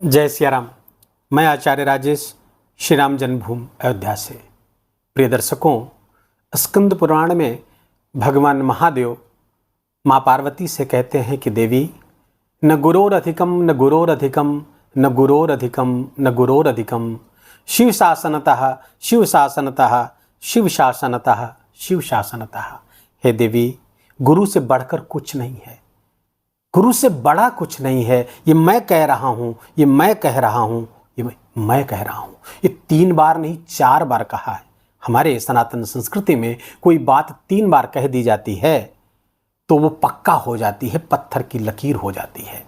जय सिया राम। मैं आचार्य राजेश श्री राम जन्मभूमि अयोध्या से। प्रिय दर्शकों, स्कंद पुराण में भगवान महादेव माँ पार्वती से कहते हैं कि देवी, न गुरोरधिकम न गुरोरधिकम न गुरोरधिकम न गुरोरधिकम, शिव शासनतः शिव शासनतः शिव शासनतः शिव शासनतः। हे देवी, गुरु से बढ़कर कुछ नहीं है, गुरु से बड़ा कुछ नहीं है। ये मैं कह रहा हूँ, ये मैं कह रहा हूँ, ये मैं कह रहा हूँ। ये 3 बार नहीं 4 बार कहा है। हमारे सनातन संस्कृति में कोई बात 3 बार कह दी जाती है तो वो पक्का हो जाती है, पत्थर की लकीर हो जाती है।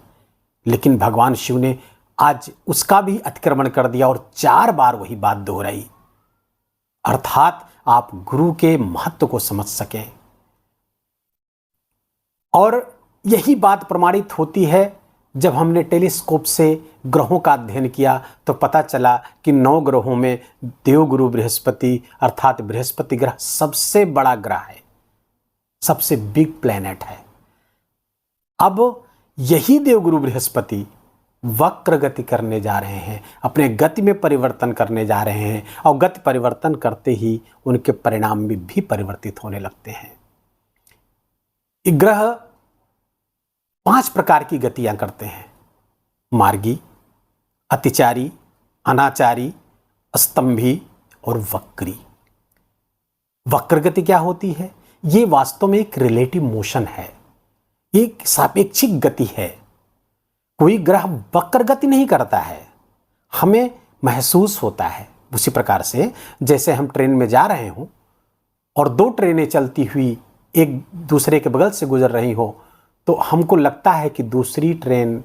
लेकिन भगवान शिव ने आज उसका भी अतिक्रमण कर दिया और 4 बार वही बात दोहराई, अर्थात आप गुरु के महत्व को समझ सकें। और यही बात प्रमाणित होती है जब हमने टेलीस्कोप से ग्रहों का अध्ययन किया तो पता चला कि 9 ग्रहों में देवगुरु बृहस्पति अर्थात बृहस्पति ग्रह सबसे बड़ा ग्रह है, सबसे बिग प्लैनेट है। अब यही देवगुरु बृहस्पति वक्र गति करने जा रहे हैं, अपने गति में परिवर्तन करने जा रहे हैं और गति परिवर्तन करते ही उनके परिणाम भी परिवर्तित होने लगते हैं। ग्रह 5 प्रकार की गतियां करते हैं: मार्गी, अतिचारी, अनाचारी, स्तंभी और वक्री। वक्र गति क्या होती है? ये वास्तव में एक रिलेटिव मोशन है, एक सापेक्षिक गति है। कोई ग्रह वक्र गति नहीं करता है, हमें महसूस होता है। उसी प्रकार से जैसे हम ट्रेन में जा रहे हों और 2 ट्रेनें चलती हुई एक दूसरे के बगल से गुजर रही हो तो हमको लगता है कि दूसरी ट्रेन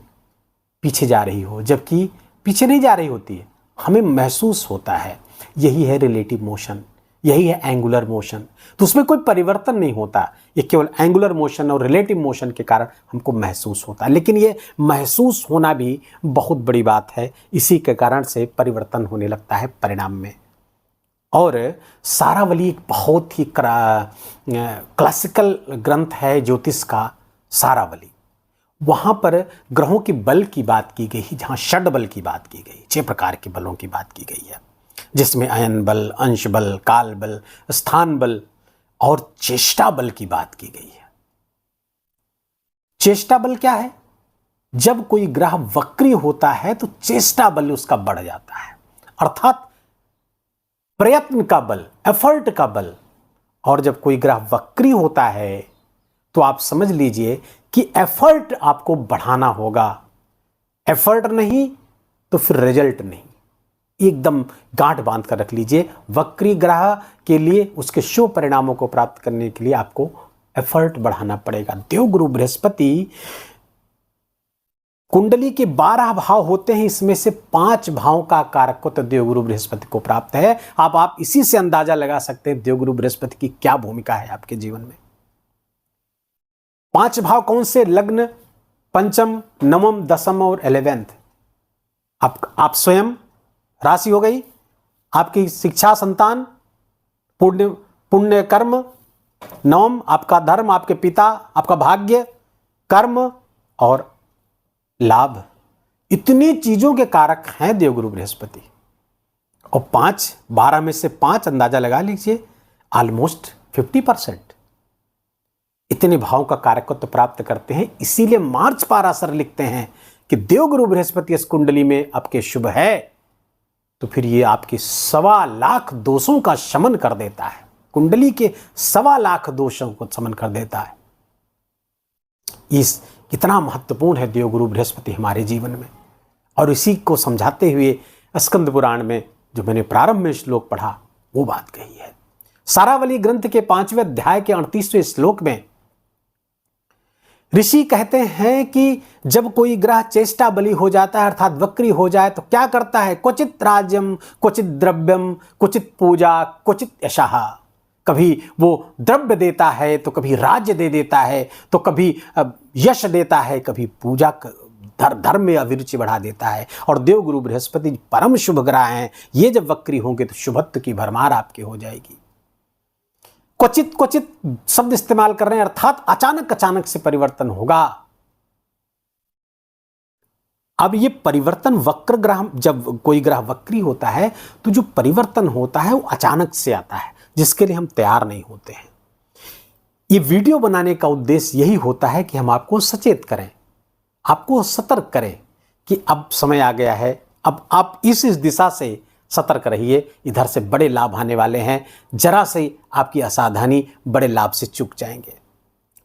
पीछे जा रही हो, जबकि पीछे नहीं जा रही होती है, हमें महसूस होता है। यही है रिलेटिव मोशन, यही है एंगुलर मोशन। तो उसमें कोई परिवर्तन नहीं होता, ये केवल एंगुलर मोशन और रिलेटिव मोशन के कारण हमको महसूस होता है। लेकिन ये महसूस होना भी बहुत बड़ी बात है, इसी के कारण से परिवर्तन होने लगता है परिणाम में। और सारावली एक बहुत ही क्लासिकल ग्रंथ है ज्योतिष का, सारावली। वहाँ पर ग्रहों की बल की बात की गई, जहाँ षड बल की बात की गई, 6 प्रकार के बलों की बात की गई है, जिसमें अयन बल, अंश बल, काल बल, स्थान बल और चेष्टा बल की बात की गई है। चेष्टा बल क्या है? जब कोई ग्रह वक्री होता है तो चेष्टा बल उसका बढ़ जाता है, अर्थात प्रयत्न का बल, एफर्ट का बल। और जब कोई ग्रह वक्री होता है तो आप समझ लीजिए कि एफर्ट आपको बढ़ाना होगा। एफर्ट नहीं तो फिर रिजल्ट नहीं। एकदम गांठ बांध कर रख लीजिए, वक्री ग्रह के लिए उसके शुभ परिणामों को प्राप्त करने के लिए आपको एफर्ट बढ़ाना पड़ेगा। देवगुरु बृहस्पति कुंडली के 12 भाव होते हैं, इसमें से 5 भावों का कारकत्व देवगुरु बृहस्पति को प्राप्त है। आप इसी से अंदाजा लगा सकते हैं देवगुरु बृहस्पति की क्या भूमिका है आपके जीवन में। 5 भाव कौन से? लग्न, पंचम, नवम, दसम और 11th। आप स्वयं राशि हो गई, आपकी शिक्षा, संतान, पुण्य कर्म, नवम आपका धर्म, आपके पिता, आपका भाग्य, कर्म और लाभ। इतनी चीजों के कारक हैं देवगुरु बृहस्पति। और 12 में से 5 अंदाजा लगा लीजिए, ऑलमोस्ट 50% इतने भावों का कारकत्व प्राप्त करते हैं। इसीलिए मार्च पाराशर लिखते हैं कि देवगुरु बृहस्पति इस कुंडली में आपके शुभ है तो फिर ये आपके 1.25 लाख दोषों का शमन कर देता है। कुंडली के 1.25 लाख दोषों को शमन कर देता है। इस कितना महत्वपूर्ण है देवगुरु बृहस्पति हमारे जीवन में। और इसी को समझाते हुए स्कंद पुराण में जो मैंने प्रारंभ में श्लोक पढ़ा वो बात कही है। सारावली ग्रंथ के 5वें अध्याय के 38वें श्लोक में ऋषि कहते हैं कि जब कोई ग्रह चेष्टा बली हो जाता है अर्थात वक्री हो जाए तो क्या करता है? क्वचित राज्यम, क्वचित द्रव्यम, क्वचित पूजा, क्वचित यशः। कभी वो द्रव्य देता है तो कभी राज्य दे देता है, तो कभी यश देता है, कभी पूजा धर्म में अभिरुचि बढ़ा देता है। और देवगुरु बृहस्पति परम शुभ ग्रह हैं, ये जब वक्री होंगे तो शुभत्व की भरमार आपकी हो जाएगी। क्वचित क्वचित शब्द इस्तेमाल कर रहे हैं, अर्थात अचानक अचानक से परिवर्तन होगा। अब ये परिवर्तन वक्र ग्रह, जब कोई ग्रह वक्री होता है तो जो परिवर्तन होता है वो अचानक से आता है, जिसके लिए हम तैयार नहीं होते हैं। ये वीडियो बनाने का उद्देश्य यही होता है कि हम आपको सचेत करें, आपको सतर्क करें कि अब समय आ गया है, अब आप इस दिशा से सतर्क रहिए, इधर से बड़े लाभ आने वाले हैं, जरा से आपकी असावधानी बड़े लाभ से चूक जाएंगे।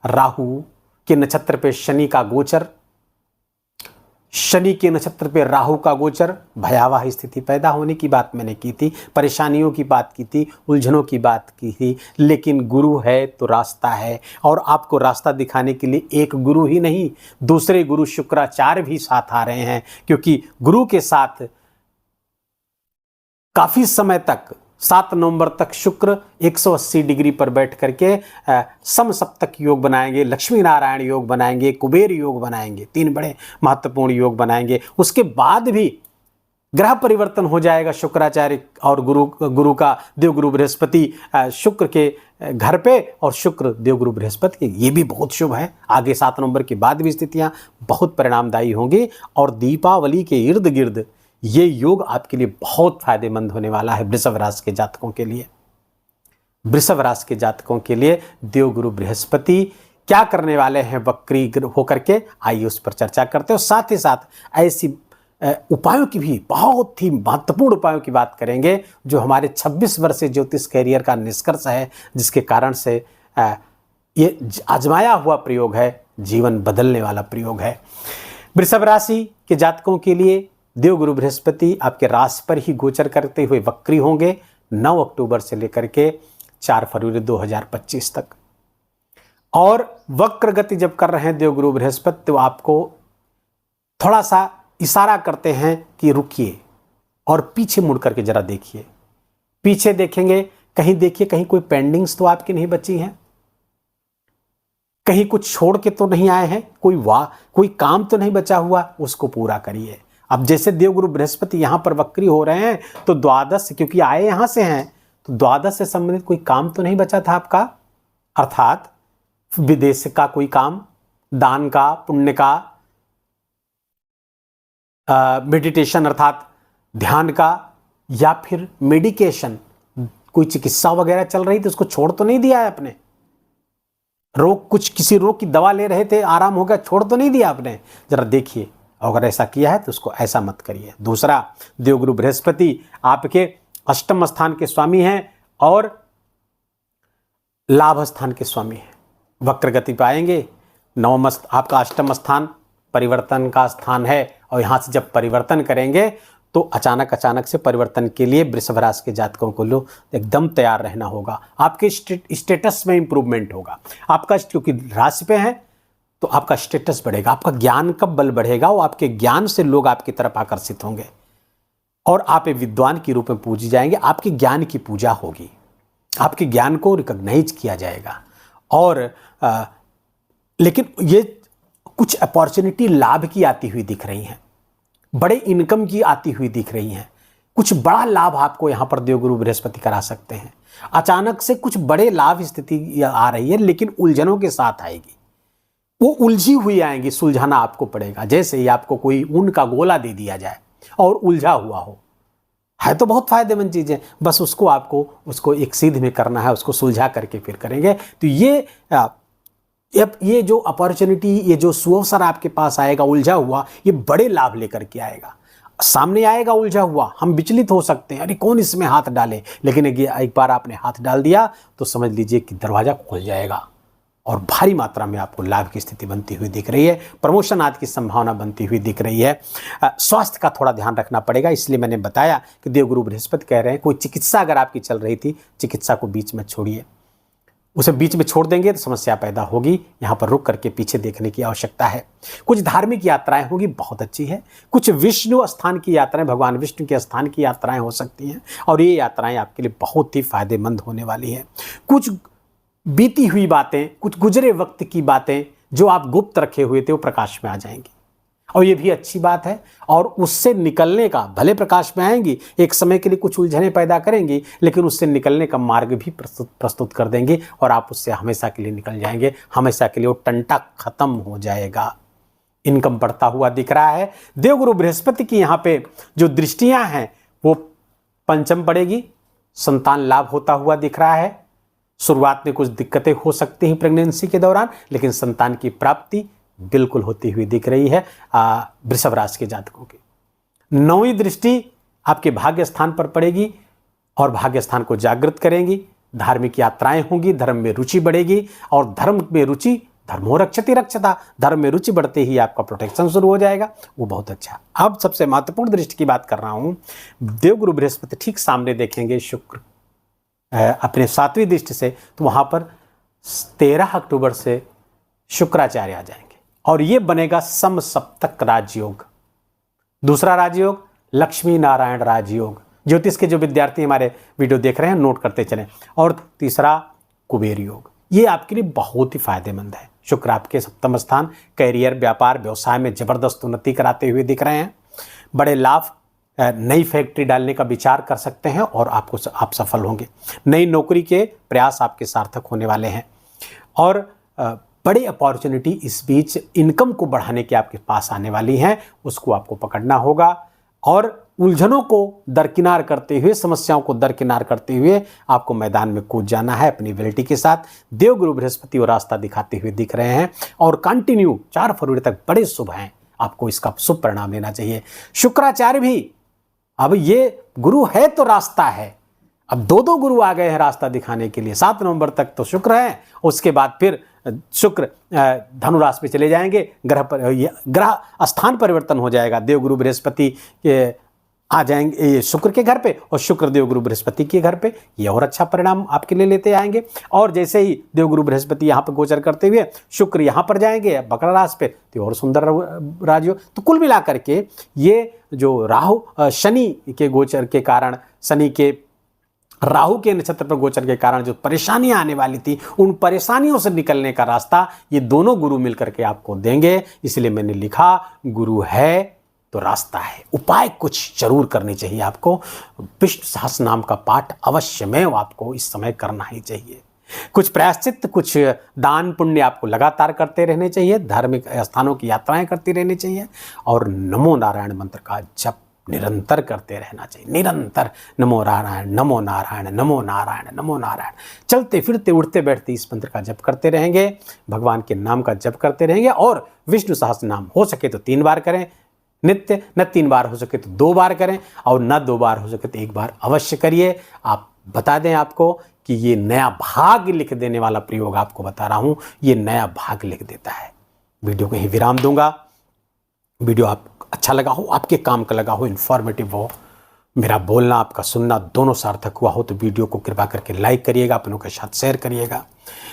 राहु के नक्षत्र पे शनि का गोचर, शनि के नक्षत्र पे राहु का गोचर, भयावह स्थिति पैदा होने की बात मैंने की थी, परेशानियों की बात की थी, उलझनों की बात की थी। लेकिन गुरु है तो रास्ता है, और आपको रास्ता दिखाने के लिए एक गुरु ही नहीं, दूसरे गुरु शुक्राचार्य भी साथ आ रहे हैं, क्योंकि गुरु के साथ काफी समय तक 7 नवंबर तक शुक्र 180 डिग्री पर बैठ करके समसप्तक योग बनाएंगे, लक्ष्मी नारायण योग बनाएंगे, कुबेर योग बनाएंगे, 3 बड़े महत्वपूर्ण योग बनाएंगे। उसके बाद भी ग्रह परिवर्तन हो जाएगा शुक्राचार्य और गुरु का, देवगुरु बृहस्पति शुक्र के घर पे, और शुक्र देवगुरु बृहस्पति के, ये भी बहुत शुभ है। आगे 7 नवंबर के बाद भी स्थितियां बहुत परिणामदायी होंगी, और दीपावली के इर्द गिर्द ये योग आपके लिए बहुत फायदेमंद होने वाला है। वृषभ राशि के जातकों के लिए, वृषभ राशि के जातकों के लिए देवगुरु बृहस्पति क्या करने वाले हैं वक्री होकर के, आइए उस पर चर्चा करते हैं। और साथ ही साथ ऐसी उपायों की भी, बहुत ही महत्वपूर्ण उपायों की बात करेंगे जो हमारे 26 वर्षीय ज्योतिष कैरियर का निष्कर्ष है, जिसके कारण से ये आजमाया हुआ प्रयोग है, जीवन बदलने वाला प्रयोग है। वृषभ राशि के जातकों के लिए देवगुरु बृहस्पति आपके राशि पर ही गोचर करते हुए वक्री होंगे 9 अक्टूबर से लेकर के 4 फरवरी 2025 तक। और वक्र गति जब कर रहे हैं देवगुरु बृहस्पति, तो आपको थोड़ा सा इशारा करते हैं कि रुकिए और पीछे मुड़ करके जरा देखिए। पीछे देखेंगे, कहीं देखिए कहीं कोई पेंडिंग्स तो आपकी नहीं बची हैं, कहीं कुछ छोड़ के तो नहीं आए हैं, कोई काम तो नहीं बचा हुआ, उसको पूरा करिए। अब जैसे देवगुरु बृहस्पति यहां पर वक्री हो रहे हैं, तो द्वादश, क्योंकि आए यहां से हैं, तो द्वादश से संबंधित कोई काम तो नहीं बचा था आपका, अर्थात विदेश का कोई काम, दान का, पुण्य का, मेडिटेशन अर्थात ध्यान का, या फिर मेडिकेशन, कोई चिकित्सा वगैरह चल रही थी, उसको छोड़ तो नहीं दिया है आपने। किसी रोग की दवा ले रहे थे, आराम हो गया, छोड़ तो नहीं दिया आपने, जरा देखिए। अगर ऐसा किया है तो उसको ऐसा मत करिए। दूसरा, देवगुरु बृहस्पति आपके अष्टम स्थान के स्वामी हैं और लाभ स्थान के स्वामी हैं, वक्र गति पाएंगे। नवम आपका अष्टम स्थान परिवर्तन का स्थान है, और यहां से जब परिवर्तन करेंगे तो अचानक से परिवर्तन के लिए वृषभ राशि के जातकों को लो एकदम तैयार रहना होगा। आपके स्टेटस में इंप्रूवमेंट होगा, आपका क्योंकि राशि पे है तो आपका स्टेटस बढ़ेगा, आपका ज्ञान का बल बढ़ेगा, वो आपके ज्ञान से लोग आपकी तरफ आकर्षित होंगे और आप एक विद्वान के रूप में पूजे जाएंगे। आपके ज्ञान की पूजा होगी, आपके ज्ञान को रिकॉग्नाइज किया जाएगा। और लेकिन ये कुछ अपॉर्चुनिटी लाभ की आती हुई दिख रही हैं, बड़े इनकम की आती हुई दिख रही हैं, कुछ बड़ा लाभ आपको यहाँ पर देवगुरु बृहस्पति करा सकते हैं। अचानक से कुछ बड़े लाभ स्थिति आ रही है, लेकिन उलझनों के साथ आएगी, वो उलझी हुई आएंगी, सुलझाना आपको पड़ेगा। जैसे ही आपको कोई ऊन का गोला दे दिया जाए और उलझा हुआ हो, है तो बहुत फायदेमंद चीज़ है, बस उसको एक सीध में करना है, उसको सुलझा करके फिर करेंगे। तो ये जो अपॉर्चुनिटी, ये जो सुअवसर आपके पास आएगा उलझा हुआ, ये बड़े लाभ लेकर के आएगा। सामने आएगा उलझा हुआ, हम विचलित हो सकते हैं, अरे कौन इसमें हाथ डाले, लेकिन एक बार आपने हाथ डाल दिया तो समझ लीजिए कि दरवाजा खुल जाएगा और भारी मात्रा में आपको लाभ की स्थिति बनती हुई दिख रही है, प्रमोशन आदि की संभावना बनती हुई दिख रही है। स्वास्थ्य का थोड़ा ध्यान रखना पड़ेगा, इसलिए मैंने बताया कि देवगुरु बृहस्पति कह रहे हैं कोई चिकित्सा अगर आपकी चल रही थी, चिकित्सा को बीच में छोड़िए, उसे बीच में छोड़ देंगे तो समस्या पैदा होगी। यहाँ पर रुक करके पीछे देखने की आवश्यकता है। कुछ धार्मिक यात्राएं होगी, बहुत अच्छी है। कुछ विष्णु स्थान की यात्राएं, भगवान विष्णु के स्थान की यात्राएं हो सकती हैं, और ये यात्राएं आपके लिए बहुत ही फायदेमंद होने वाली हैं। कुछ बीती हुई बातें, कुछ गुजरे वक्त की बातें जो आप गुप्त रखे हुए थे, वो प्रकाश में आ जाएंगी, और ये भी अच्छी बात है। और उससे निकलने का, भले प्रकाश में आएंगी, एक समय के लिए कुछ उलझनें पैदा करेंगी, लेकिन उससे निकलने का मार्ग भी प्रस्तुत कर देंगे, और आप उससे हमेशा के लिए निकल जाएंगे, हमेशा के लिए वो टंटा खत्म हो जाएगा। इनकम बढ़ता हुआ दिख रहा है। देवगुरु बृहस्पति की यहाँ पे जो दृष्टियां हैं वो पंचम पड़ेगी, संतान लाभ होता हुआ दिख रहा है। शुरुआत में कुछ दिक्कतें हो सकती हैं प्रेगनेंसी के दौरान, लेकिन संतान की प्राप्ति बिल्कुल होती हुई दिख रही है वृषभ राशि के जातकों की। 9वीं दृष्टि आपके भाग्य स्थान पर पड़ेगी और भाग्य स्थान को जागृत करेंगी। धार्मिक यात्राएं होंगी, धर्म में रुचि बढ़ेगी और धर्म में रुचि धर्मो रक्षति रक्षता, धर्म में रुचि बढ़ते ही आपका प्रोटेक्शन शुरू हो जाएगा, वो बहुत अच्छा। अब सबसे महत्वपूर्ण दृष्टि की बात कर रहा हूं, देवगुरु बृहस्पति ठीक सामने देखेंगे शुक्र अपने 7वीं दृष्टि से, तो वहां पर 13 अक्टूबर से शुक्राचार्य आ जाएंगे और ये बनेगा समसप्तक राजयोग। दूसरा राजयोग लक्ष्मी नारायण राजयोग। ज्योतिष के जो विद्यार्थी हमारे वीडियो देख रहे हैं नोट करते चलें। और तीसरा कुबेर योग। ये आपके लिए बहुत ही फायदेमंद है। शुक्र आपके 7वां स्थान कैरियर, व्यापार, व्यवसाय में जबरदस्त उन्नति कराते हुए दिख रहे हैं। बड़े लाभ, नई फैक्ट्री डालने का विचार कर सकते हैं और आप सफल होंगे। नई नौकरी के प्रयास आपके सार्थक होने वाले हैं और बड़ी अपॉर्चुनिटी इस बीच इनकम को बढ़ाने की आपके पास आने वाली हैं, उसको आपको पकड़ना होगा और उलझनों को दरकिनार करते हुए, समस्याओं को दरकिनार करते हुए आपको मैदान में कूद जाना है अपनी एबिलिटी के साथ। देवगुरु बृहस्पति वो रास्ता दिखाते हुए दिख रहे हैं और कंटिन्यू 4 फरवरी तक बड़े शुभ हैं, आपको इसका शुभ परिणाम लेना चाहिए। शुक्राचार्य भी, अब ये गुरु है तो रास्ता है, अब 2 गुरु आ गए हैं रास्ता दिखाने के लिए। 7 नवंबर तक तो शुक्र है, उसके बाद फिर शुक्र धनु राशि में चले जाएंगे, ग्रह स्थान परिवर्तन हो जाएगा। देवगुरु बृहस्पति के आ जाएंगे शुक्र के घर पे और शुक्र देवगुरु बृहस्पति के घर पे, ये और अच्छा परिणाम आपके लिए लेते आएंगे। और जैसे ही देवगुरु बृहस्पति यहाँ पर गोचर करते हुए शुक्र यहाँ पर जाएंगे मकर राशि पे, तो और सुंदर राजयोग। तो कुल मिलाकर के ये जो राहु शनि के गोचर के कारण, शनि के राहु के नक्षत्र पर गोचर के कारण जो परेशानियां आने वाली थी, उन परेशानियों से निकलने का रास्ता ये दोनों गुरु मिलकर के आपको देंगे। इसलिए मैंने लिखा गुरु है तो रास्ता है। उपाय कुछ जरूर करने चाहिए आपको। विष्णु सहस्त्र नाम का पाठ अवश्य में आपको इस समय करना ही चाहिए। कुछ प्रायश्चित, कुछ दान पुण्य आपको लगातार करते रहने चाहिए। धार्मिक स्थानों की यात्राएं करती रहनी चाहिए और नमो नारायण मंत्र का जप निरंतर करते रहना चाहिए। निरंतर नमो नारायण, नमो नारायण, नमो नारायण, नमो नारायण, चलते फिरते उठते बैठते इस मंत्र का जप करते रहेंगे, भगवान के नाम का जप करते रहेंगे। और विष्णु सहस्त्र नाम हो सके तो 3 बार करें नित्य, न 3 बार हो सके तो 2 बार करें और न 2 बार हो सके तो 1 बार अवश्य करिए। आप बता दें आपको कि ये नया भाग लिख देने वाला प्रयोग आपको बता रहा हूं, ये नया भाग लिख देता है। वीडियो को ही विराम दूंगा। वीडियो आप अच्छा लगा हो, आपके काम का लगा हो, इन्फॉर्मेटिव हो, मेरा बोलना आपका सुनना दोनों सार्थक हुआ हो, तो वीडियो को कृपा करके लाइक करिएगा, अपनों के साथ शेयर करिएगा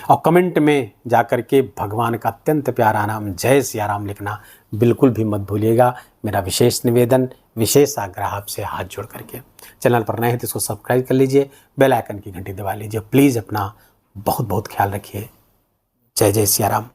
और कमेंट में जाकर के भगवान का अत्यंत प्यारा नाम जय सिया राम लिखना बिल्कुल भी मत भूलिएगा। मेरा विशेष निवेदन, विशेष आग्रह आपसे हाथ जोड़ करके। चैनल पर नए हैं तो इसको सब्सक्राइब कर लीजिए, बेल आइकन की घंटी दबा लीजिए। प्लीज़ अपना बहुत बहुत ख्याल रखिए। जय जय सिया राम।